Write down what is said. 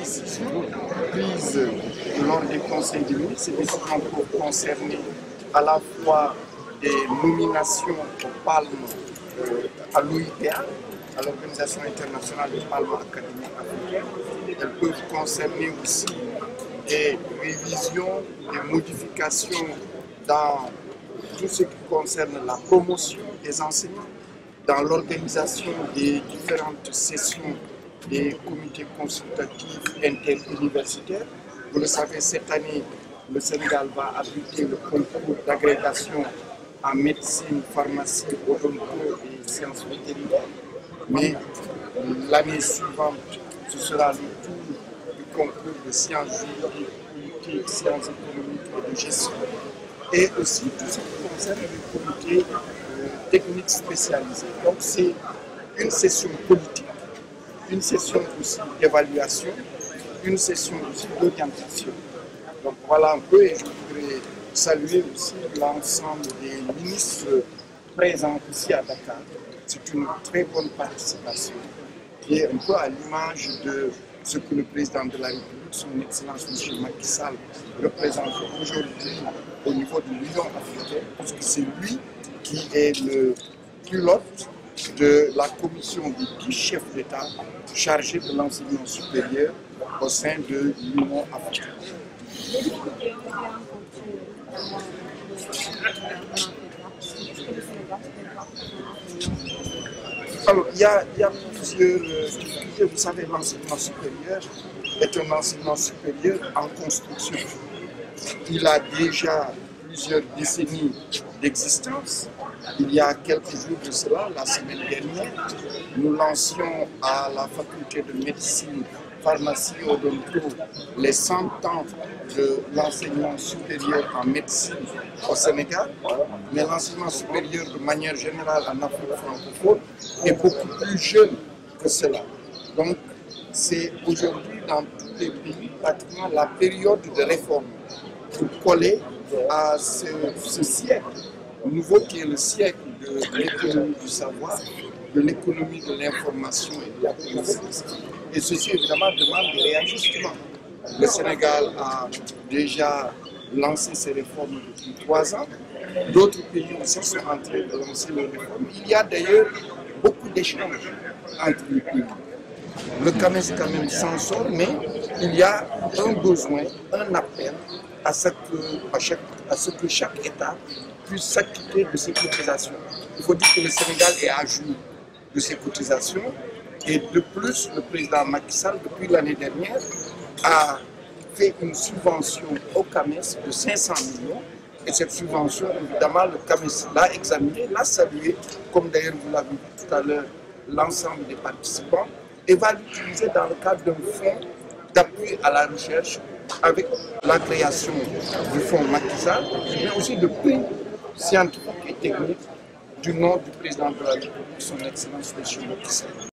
décisions prises lors des conseils de ministres, ces décisions peuvent concerner à la fois des nominations aux palmes à l'OIPA, à l'Organisation internationale des palmes académiques africaines. Elles peuvent concerner aussi des révisions, des modifications dans tout ce qui concerne la promotion des enseignants, dans l'organisation des différentes sessions des comités consultatifs interuniversitaires. Vous le savez, cette année, le Sénégal va abriter le concours d'agrégation en médecine, pharmacie, odonto et sciences vétérinaires. Mais l'année suivante, ce sera le tour du concours de sciences juridiques, politiques, sciences économiques et de gestion. Et aussi tout ce qui concerne les comités techniques spécialisés. Donc c'est une session politique, une session aussi d'évaluation, une session aussi d'orientation. Donc voilà un peu, et je voudrais saluer aussi l'ensemble des ministres présents ici à Dakar. C'est une très bonne participation qui est un peu à l'image de ce que le président de la République, son Excellence M. Macky Sall, représente aujourd'hui au niveau de l'Union africaine, parce que c'est lui qui est le pilote de la commission des 10 chefs d'État chargés de l'enseignement supérieur au sein de l'Union africaine. Alors, il y a plusieurs difficultés. Vous savez, l'enseignement supérieur est un enseignement supérieur en construction. Il a déjà plusieurs décennies d'existence. Il y a quelques jours de cela, la semaine dernière, nous lancions à la faculté de médecine, pharmacie et odonto les 100 ans de l'enseignement supérieur en médecine au Sénégal. Mais l'enseignement supérieur de manière générale en Afrique francophone est beaucoup plus jeune que cela. Donc c'est aujourd'hui dans tous les pays pratiquement la période de réforme pour coller à ce siècle nouveau qui est le siècle de l'économie du savoir, de l'économie de l'information et de la connaissance. Et ceci évidemment demande des réajustements. Le Sénégal a déjà lancé ses réformes depuis 3 ans. D'autres pays aussi sont en train de lancer leurs réformes. Il y a d'ailleurs beaucoup d'échanges entre les pays. Le CAMES quand même s'en sort, mais il y a un besoin, un appel à ce que chaque État puisse s'acquitter de ses cotisations. Il faut dire que le Sénégal est à jour de ses cotisations et de plus, le président Macky Sall, depuis l'année dernière, a fait une subvention au CAMES de 500 millions. Et cette subvention, évidemment, le CAMES l'a examinée, l'a saluée, comme d'ailleurs vous l'avez vu tout à l'heure, l'ensemble des participants, et va l'utiliser dans le cadre d'un fonds d'appui à la recherche avec la création du fonds Macky Sall, mais aussi de prix scientifiques et techniques du nom du président de la République, son Excellence M. Macky Sall.